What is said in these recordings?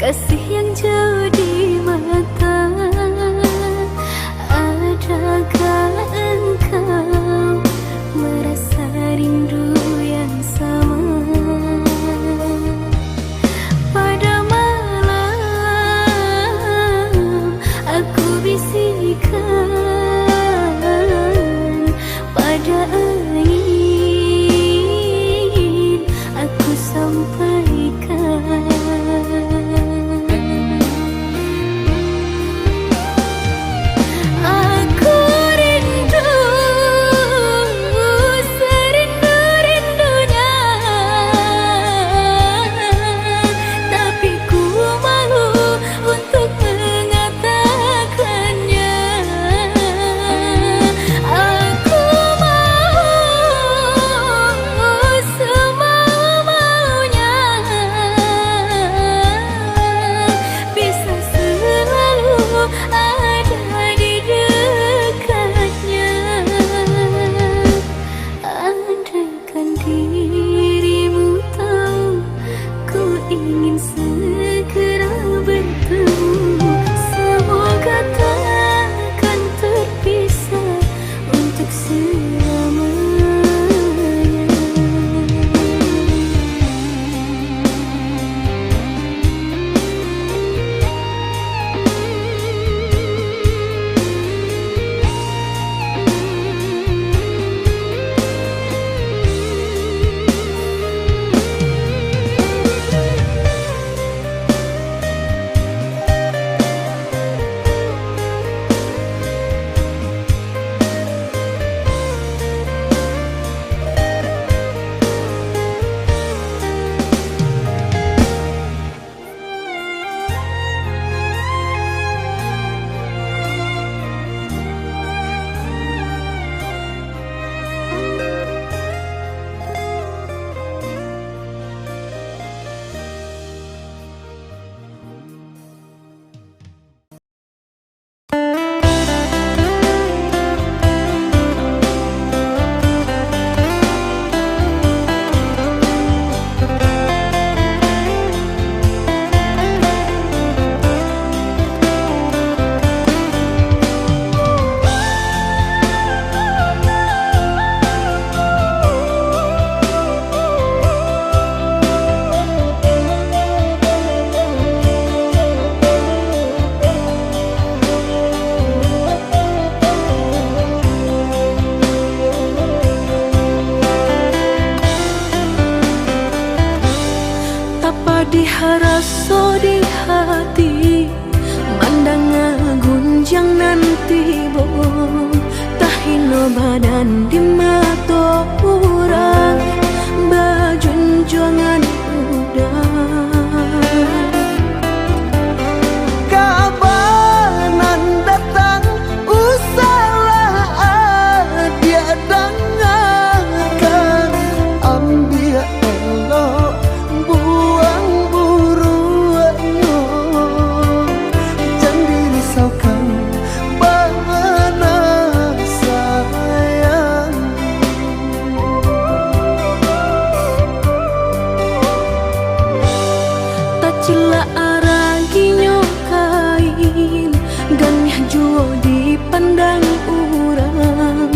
kasih yang jauh di mata. Adakah engkau merasa rindu yang sama? Pada malam aku bisikan, pada angin aku sampaikan. Ingin segera bertemu, semoga takkan terpisah untuk selamanya. Diharaso di hati mandang gunjang nanti bo tahino badan di mata orang bajunjangan udah kabanan datang usalah dia dengarkan ambil elok pandang orang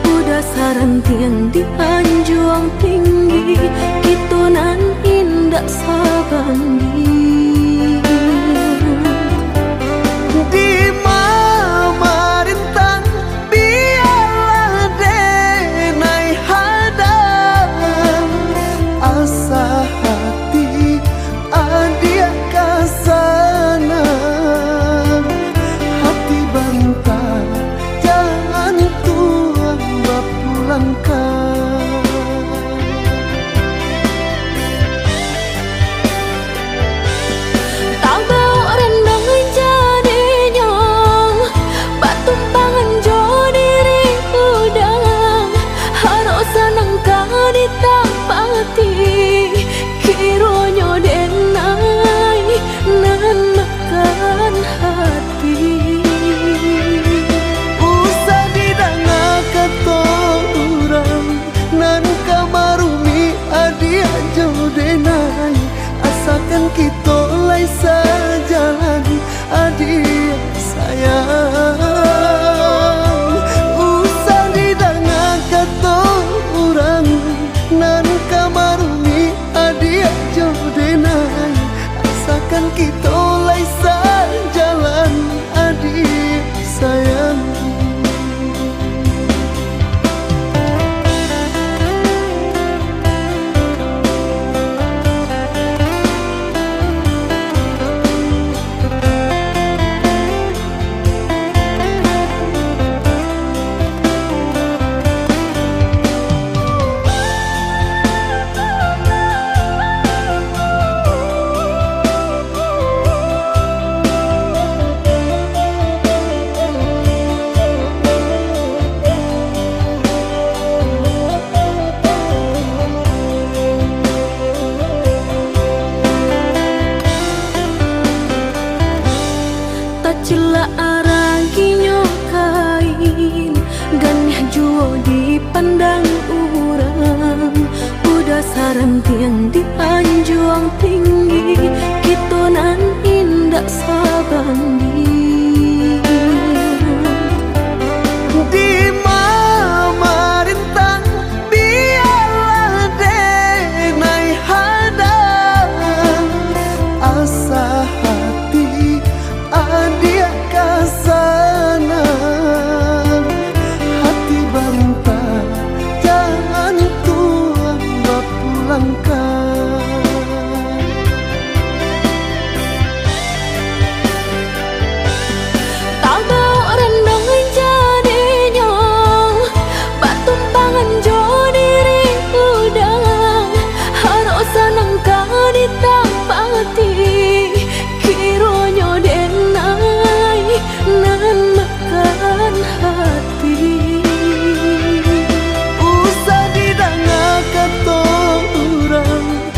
udah sarantiang di anjuang tinggi gitu nan indah sabandi di mamarintang biarlah denai hadang asa hati adia kasana hati bantah kironyo denai nan makan hati usah didanga katorang nan kamarumi adia jauh denai asalkan kita laisa tinggi, kita nan indah sabanding. Di mama rintang biarlah denai hadang, asa hati adia kasana, hati bantah jangan tuang bapulangkan. Tak mau rendang jadinya batumpangan jo diri udang, harus senang kau ditapati, kironyo denai nan makan hati. Usah didanga kata orang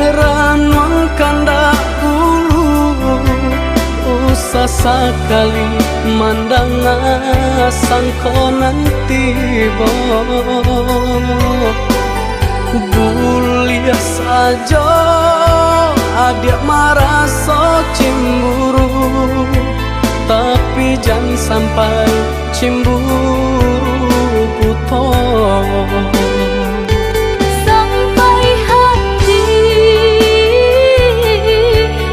Ranwang kandak ulu usah sekali mandang sangko nanti bo bulia saja adik merasa cemburu, tapi jangan sampai cemburu buta. Sampai hati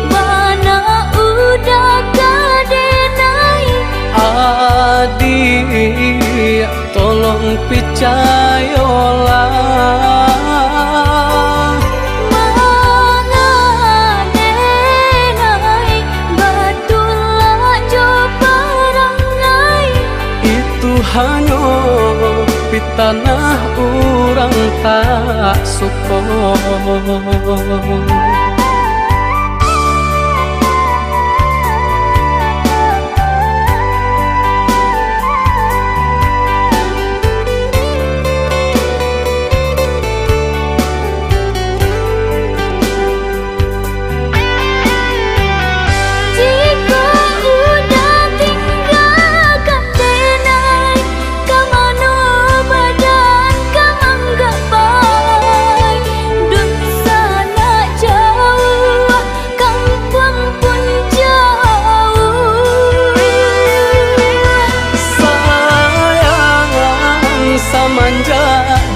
mana udah kadenai. Adik tolong percayalah, hanya pitanah orang tak suka.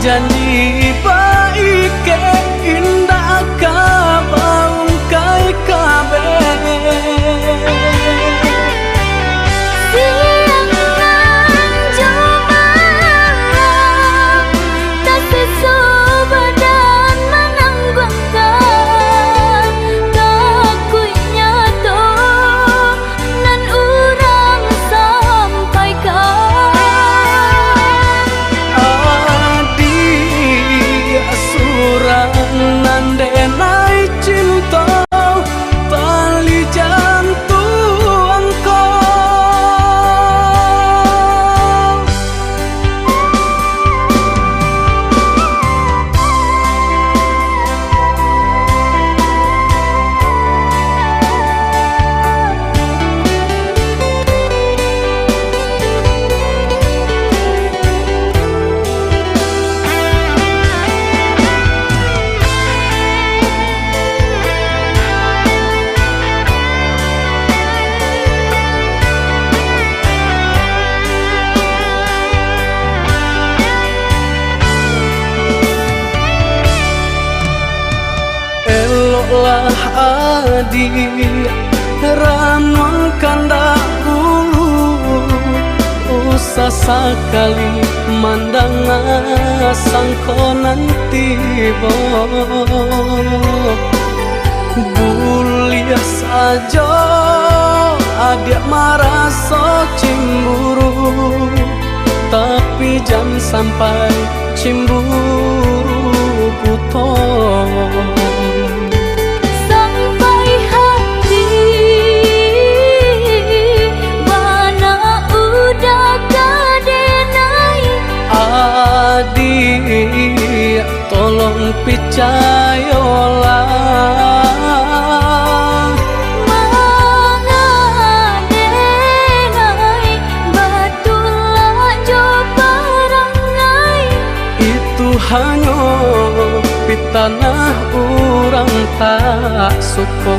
Janji baik ke indah kabaung kai kabe siang nan jumalang tak sesu badan menanggungkan kakunya to nan urang sampaikan. Nandenai cinta tali jantung kau. Eloklah adik ranwang kandak ulu usah sekali mandang sangko nanti bo bulia saja adik merasa cemburu, tapi jangan sampai cemburu buta. Sampai hati mana udah kadenai. Adik tolong percayalah, mangadenai batulah jo parangai. itu hanya pitanah orang tak suka.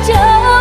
Jauh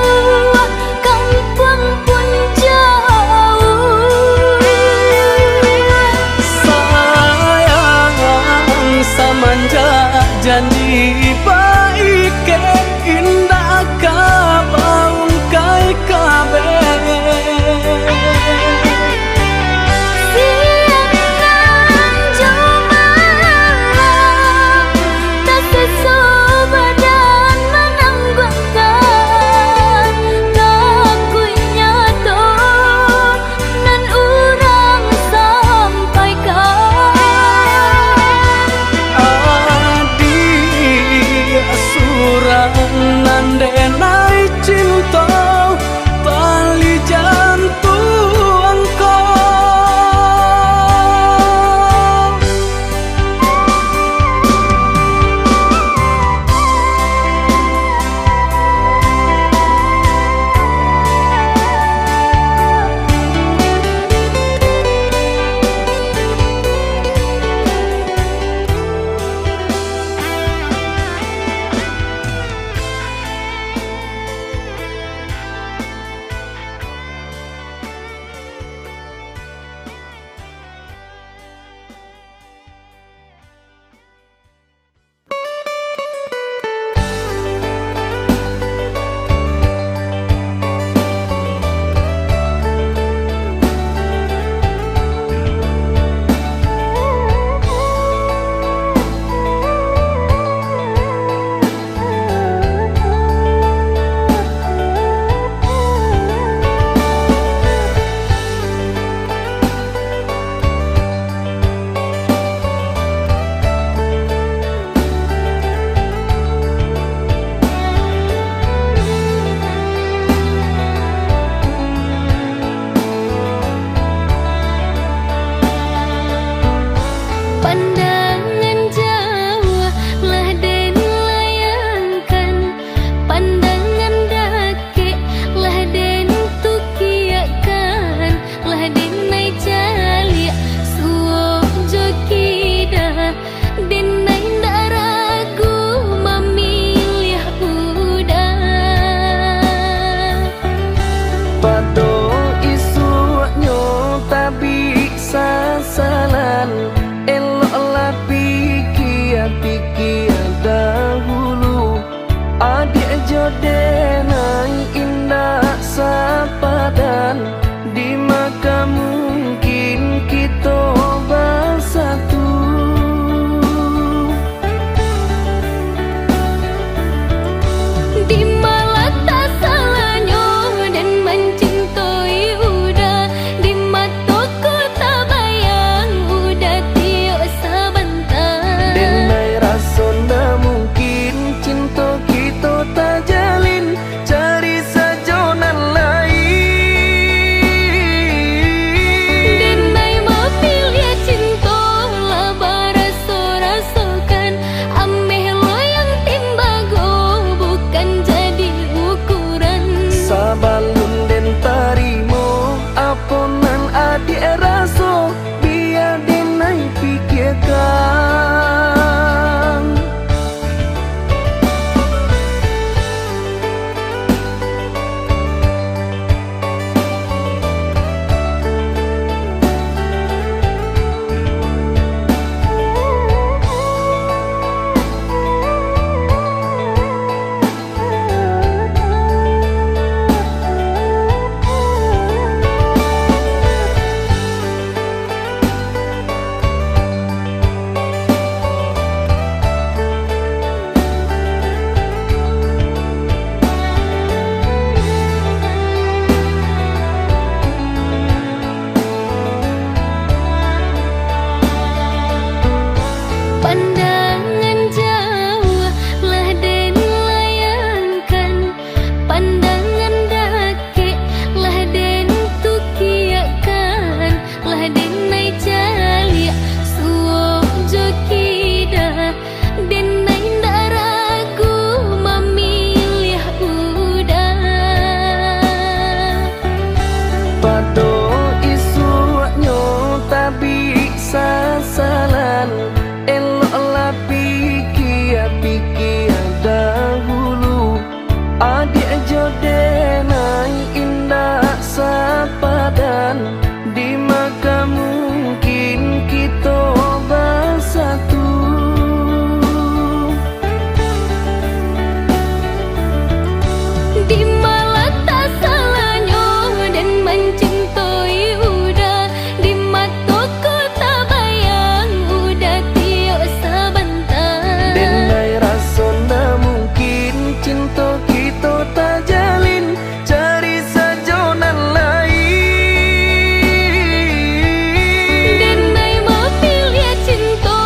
jodenai indah sapadan, di maka mungkin kita bersatu. Di malah tak salahnya dan mencintai udah, di mataku tak bayang udah tiok sebentar. Denai rasa ndak mungkin cinta kita tak jalin, cari sajonan lain. Denai mau pilih cinta lah baraso-rasokan, ameh lo yang timbago bukan jadi ukuran. Sabalun den tarimo aponan adik raso, biar denai pikirkan. Pandangan jauh lah den layangkan, pandangan dakik lah den tukiakan, lah den nai jaliak suo jokida, den nai ndak ragu memilih udah. Pado isuaknya tak bisa salan, eloklah pikir-pikir dahulu. Adik jodenai indah sapadan, di maka mungkin kita bersatu. Di malah tak salahnya dan mencintai udah, di mataku tak bayang udah tiok sebentar. Denai rasa ndak mungkin cinta kita tak jalin, cari sajonan lain. Denai mau pilih cinta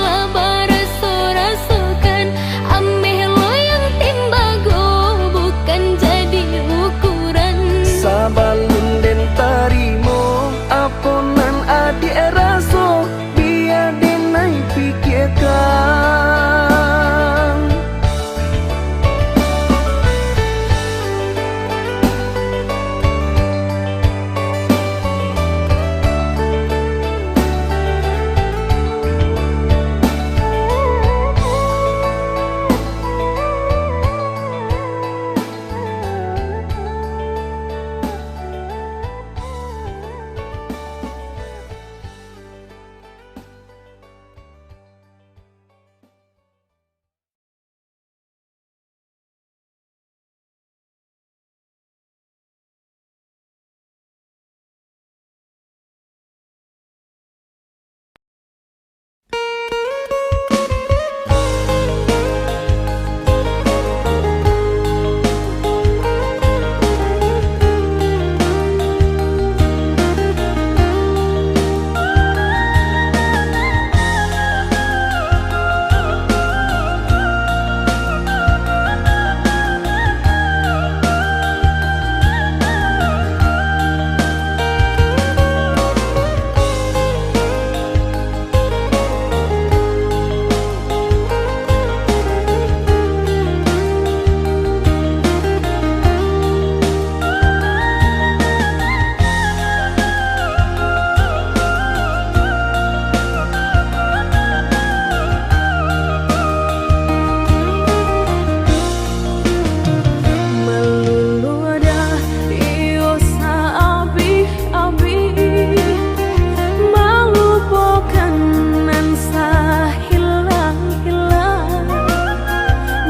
lah baraso-rasokan, ameh lo yang timbago bukan jadi ukuran. Sabalun den tarimo aponan adik raso, biar denai pikirkan.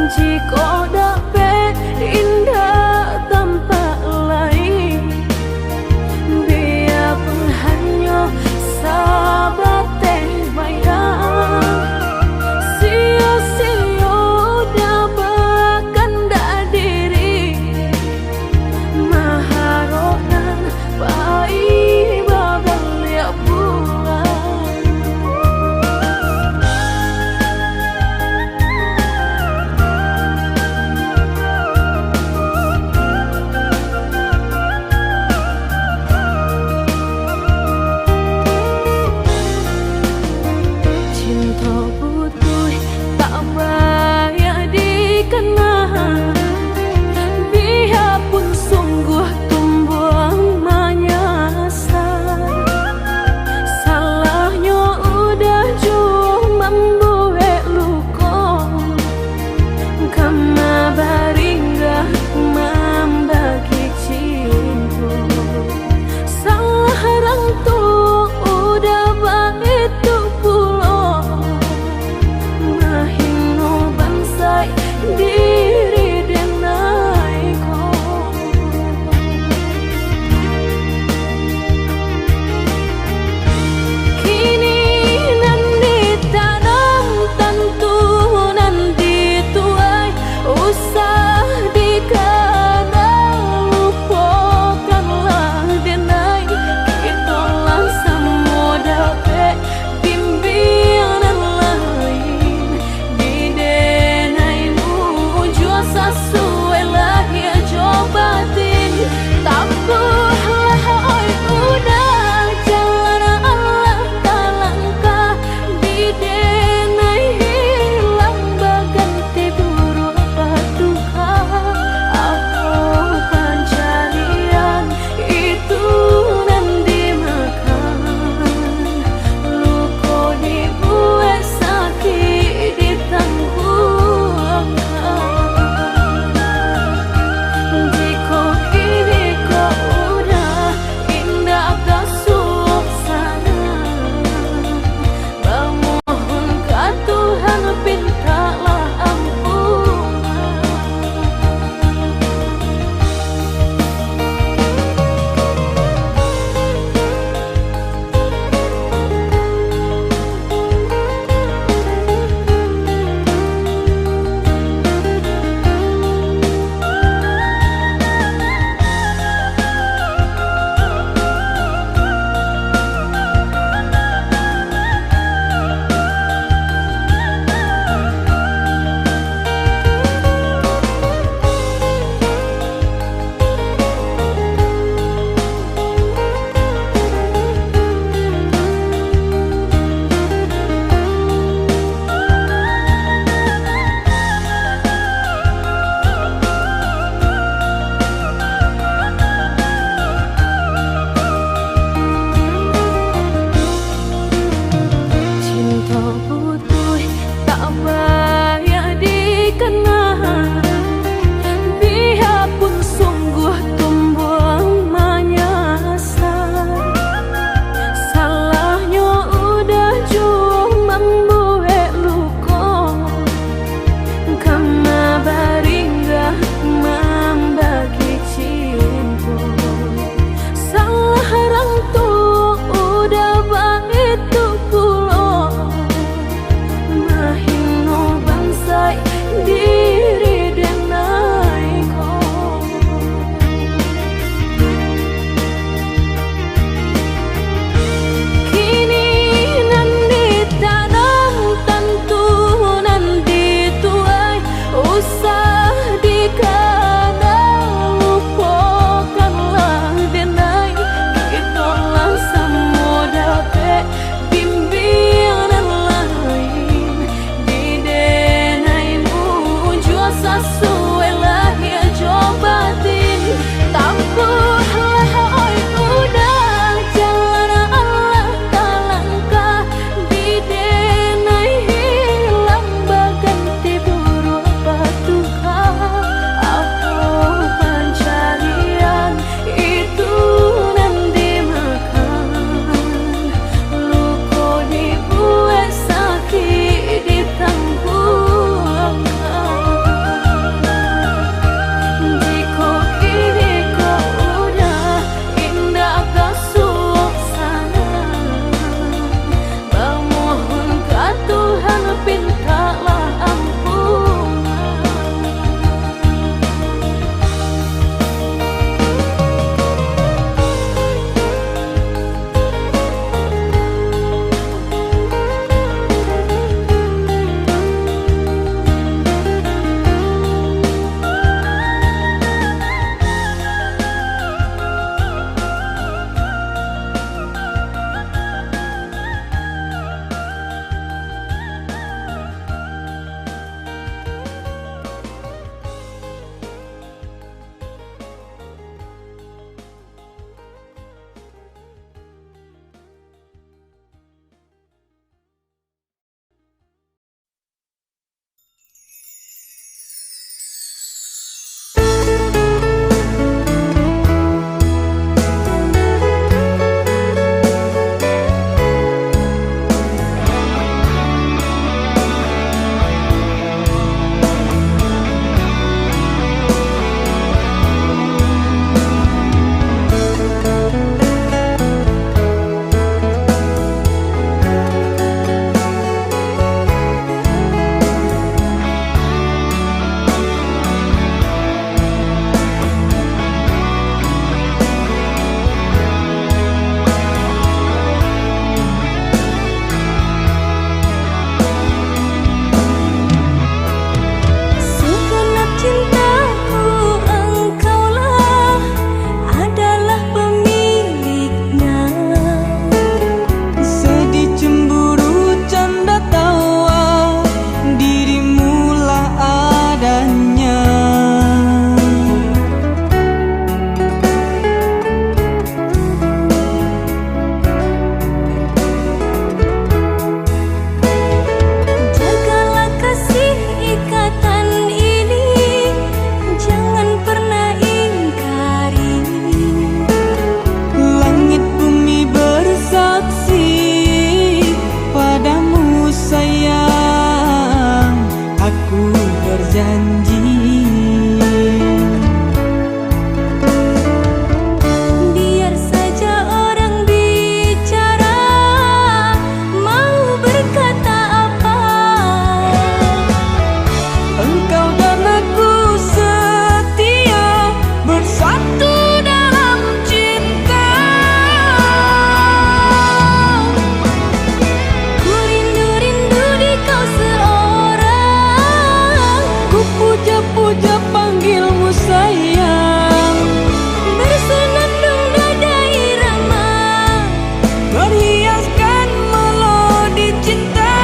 Jika dapat diri denai kini nanti tanam tentu nanti tuai usah dikana lupakanlah denai itulah semua dapat bimbingan lain di denaimu jua sesuai lah ya cobatin tabuhlah oi udah jalan Allah talangkah di denai hilang baganti buruk patuha aku pencarian itu nanti makan luko dibuat sakit ditangguhkan jika kini kau udah indah ke suasana memohon ke Tuhan pintalah ampunan. Cinta butuh tak banyak dikenal biarpun sungguh tumbuh menyasar salahnya udah cuma membuat luka karena baringgah membagi cinta salah orang tuh udah baik tuh pulau mahino bansai diri denai kini nanti tanam tentu nanti tuai usah dikana lupakanlah denai itulah semua dapat bimbingan lain di denaimu jua sesuai lah ya cobatin tabuhlah oi udah jalan Allah talangkah di denai hilang baganti buruk patuha aku pencarian itu nanti makan luko dibuat sakit ditangguhkan Engkau dan aku setia bersatu dalam cinta. Ku rindu-rindu di kau seorang, ku puja-puja panggilmu sayang. Bersenandung dada irama, berhiaskan melodi cinta.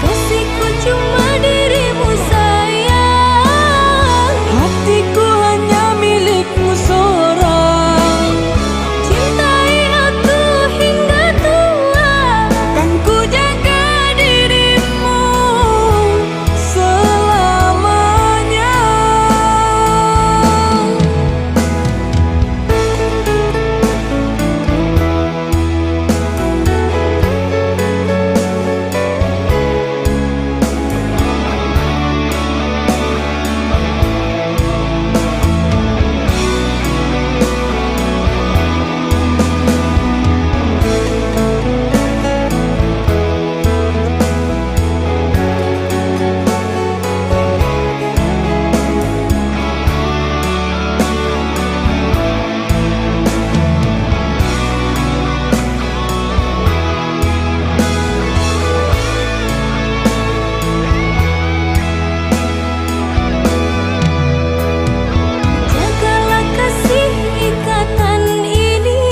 Kasihku cuma dirimu sayang, hatiku hanya milikmu seorang. Cintai aku hingga tua, kan ku jaga dirimu selamanya. Jagalah kasih ikatan ini,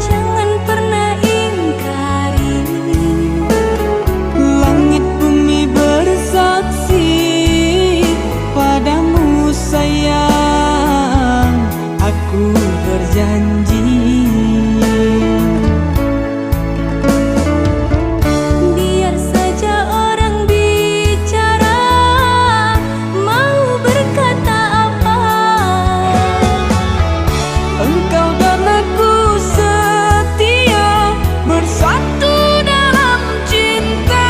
jangan pernah ingkari. Langit bumi bersaksi padamu sayang, aku berjanji. Biar saja orang bicara, mau berkata apa, engkau dan aku setia bersatu dalam cinta.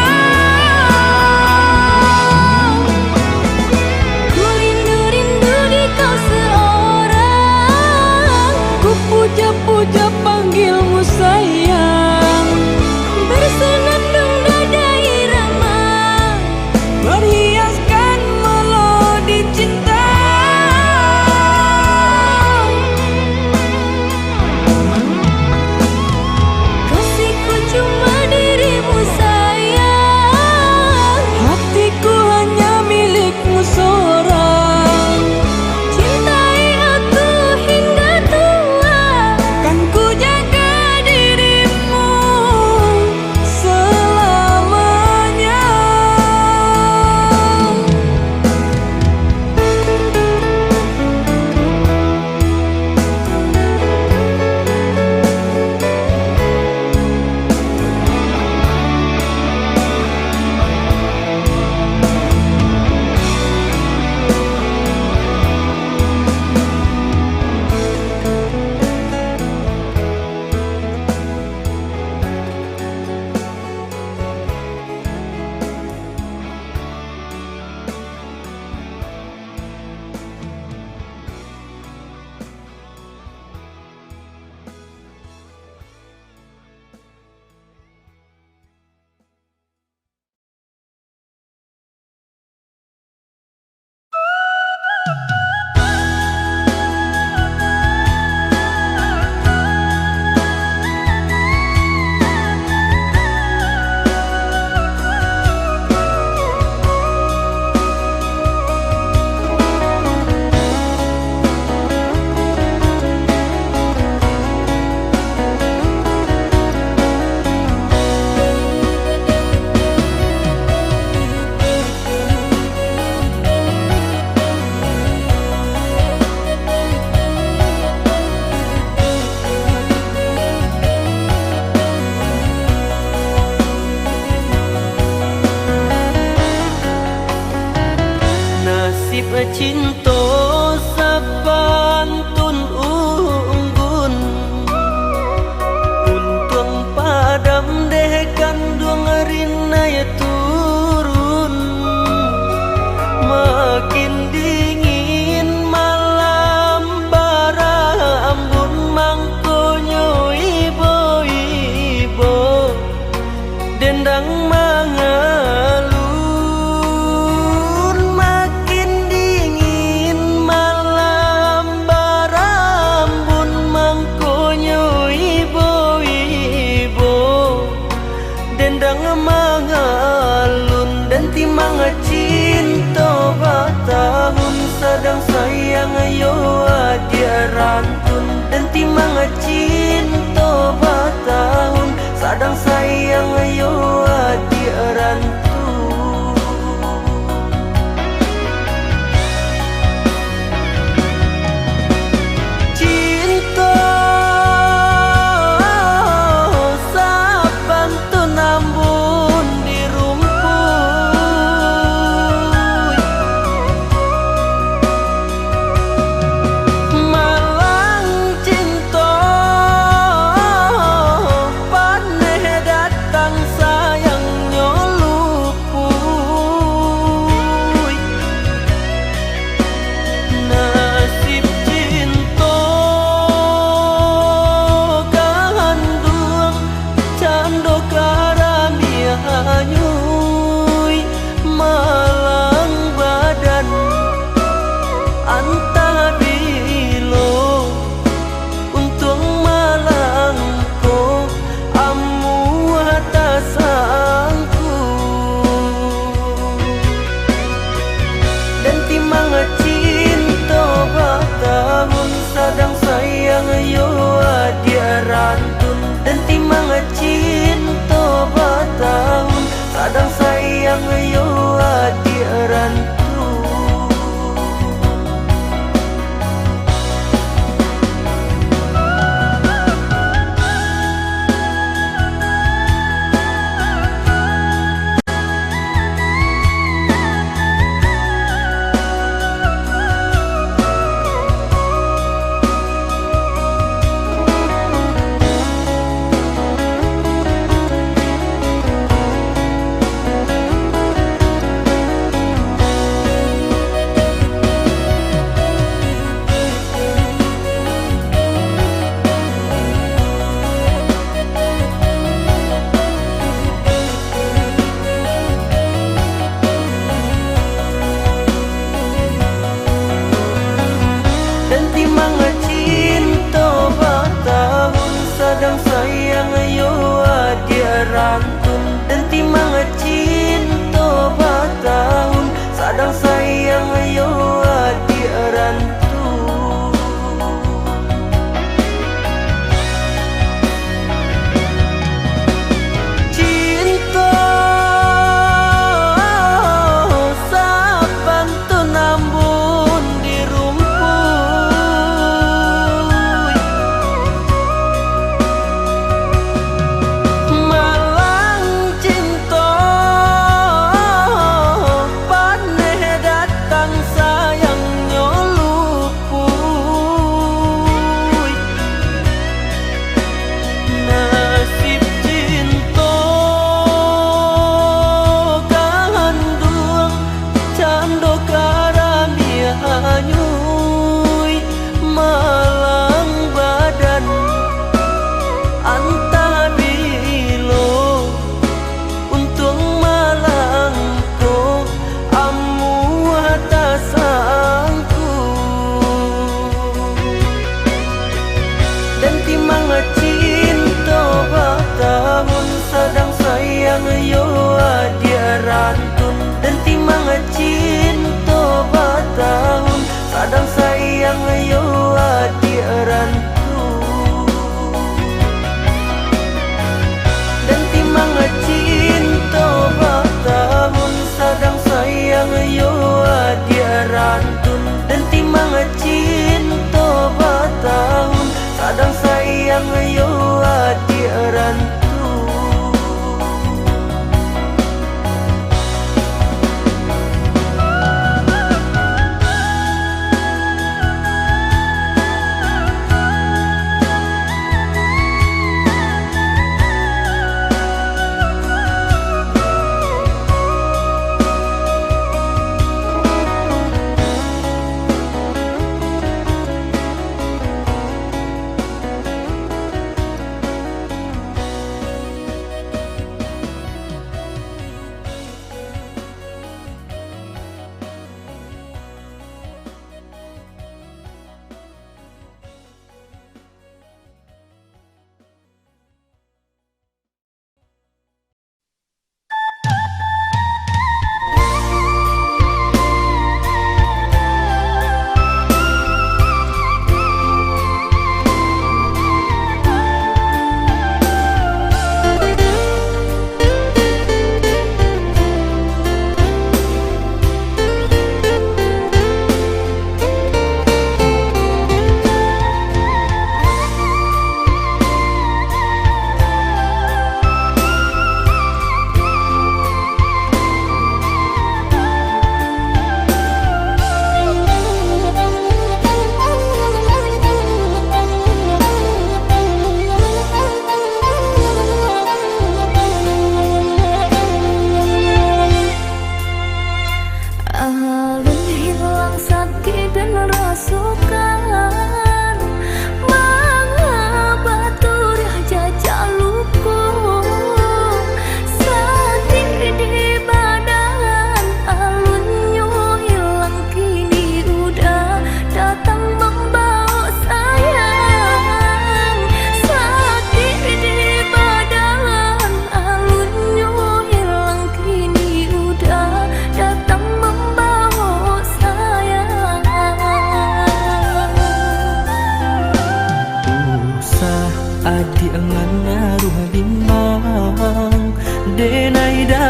Ku rindu-rindu di kau seorang, ku puja-puja panggilmu sayang. Bersenandung dada irama, berhiaskan melodi cinta. Kasihku cuma dirimu sayang, hatiku hanya milikmu seorang. Cintai aku hingga tua, kan ku jaga dirimu selamanya. Nasib cinta sabantun unggun, untung padam deh kandung rina ya turun. Makin dingin malam bara ambun mangkonyo ibo-ibo, mangalun dan timang cinta batahun sadang sayang ayo dia rantun dan timang cinta batahun sadang sayang ayo dia rantun. Sadang sayang ayo dia rantun dan timang cinta batahun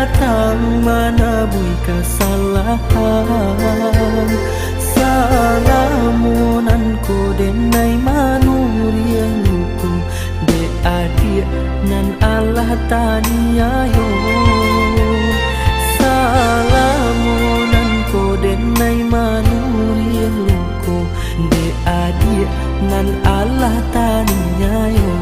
datang menebui kesalahan. Salamunanku denai manurianku de adik nan Allah taniayo. Salamunanku denai manurianku de adik nan Allah taniayo.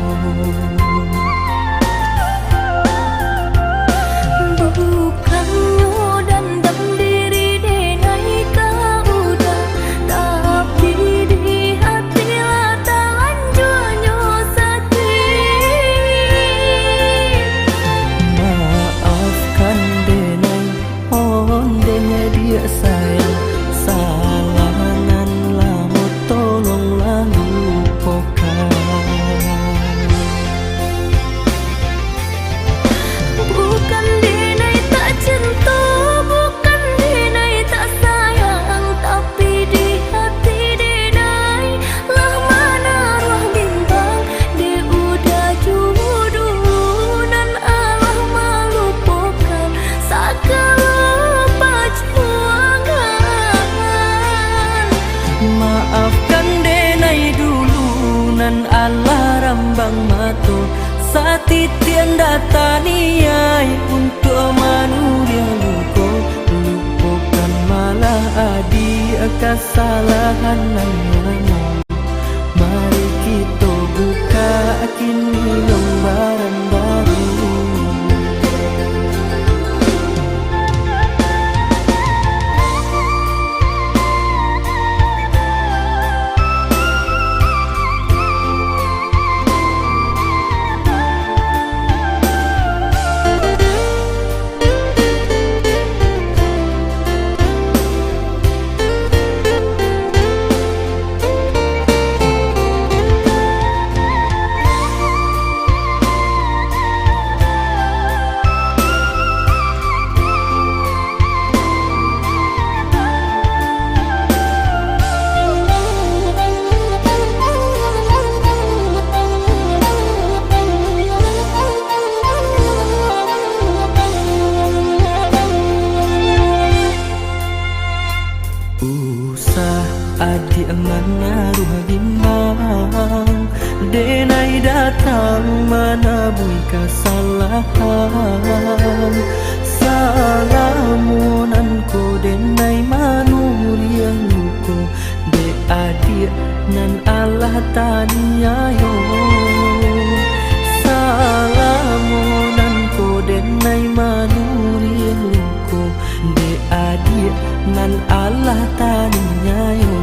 Sayang, salahan lamu tolonglah lupakan. Bukan dinai tak cinta, bukan dinai tak sayang, tapi di hati dinai lah menaruh bintang. Dia udah jodoh dan Allah melupakan segala perjuangan. Maafkan denai dulu nan Allah rambang mato satitian dataniai untuk manusia luko. Lupakan malah adi kesalahan namanya. Mari kita buka kini lembaran baru. Adik menaruh bimbang, denai datang menebui kesalahan. Salamunanku denai manurianku de adik nan Allah taniayo. Salamunanku denai manurianku de adik nan Allah taniayo.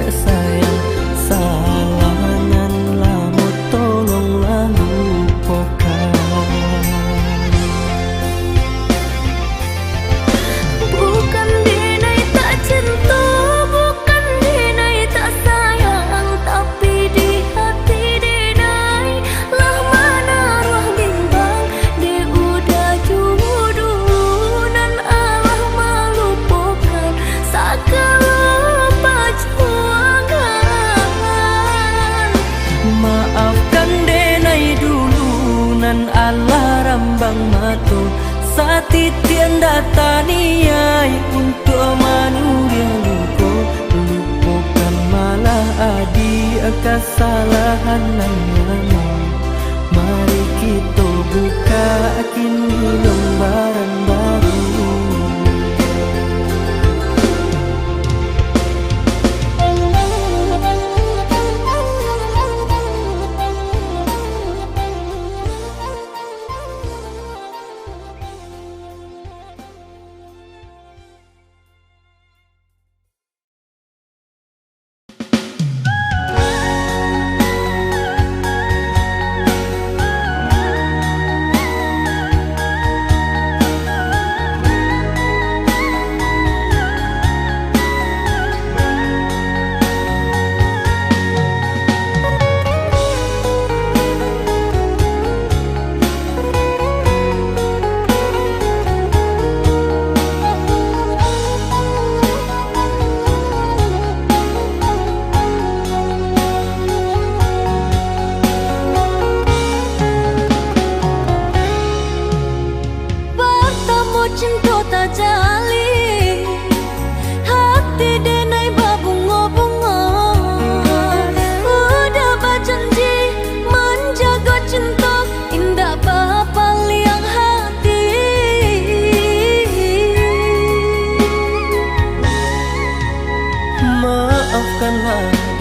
Sayang, salahan lamu tolonglah lupakan. Bukan dinai tak cinta, bukan dinai tak sayang, tapi di hati dinai lah menaruh bimbang. Dia udah jodoh dan Allah melupakan segala perjuangan. Maafkan denai dulu nan Allah rambang mato satitian dataniai untuk manusia luko. Lupakan malah adi kesalahan namanya. Mari kita buka kini lembaran baru.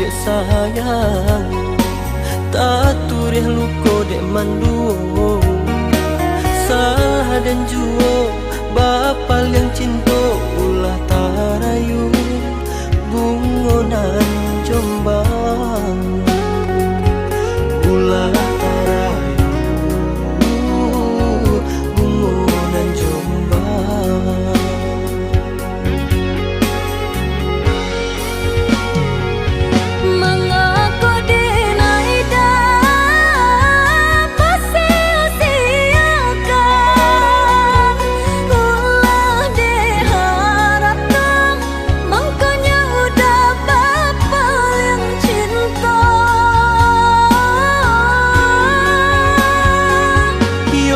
dek sayang, tak turih luko dek manduo. Salah dan juo bapal yang cinta ulah tarayu bungonan Jombang, ulah tarayu bungonan Jombang.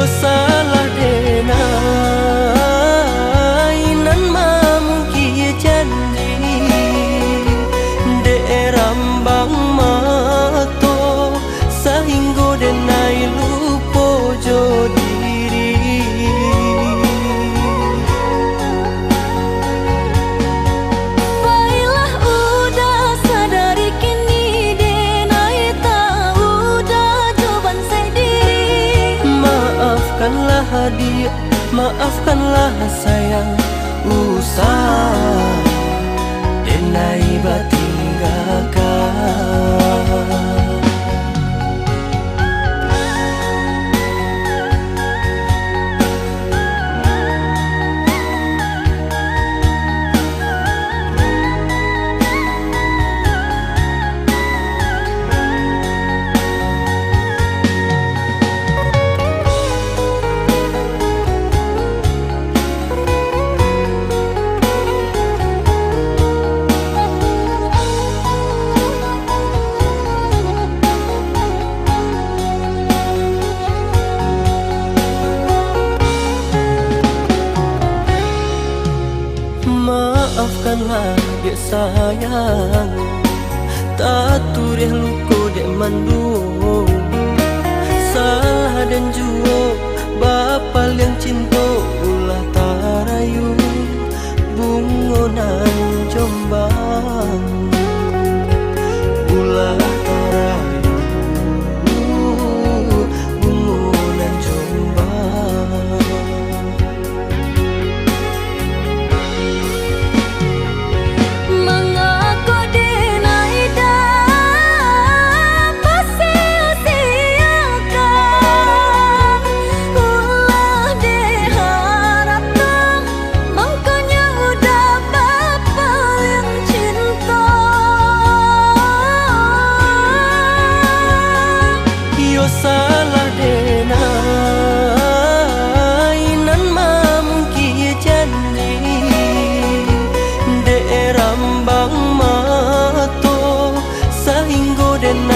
Salah dena inan mamungki janji de rambang mato sahinggo denai lupo jo diri. Baiklah udah sadari kini denai tak udah coban saya diri. Maafkanlah dia, maafkanlah sayang, usah denai batinggalkan. Maafkanlah dek sayang, tak turih luko dek manduo. Salah dan juo bapal yang cinta ulah tarayu bungonan Jombang, ulah tarayu bungonan Jombang. Salah dena inan mamungki janji de rambang mato sahinggo dena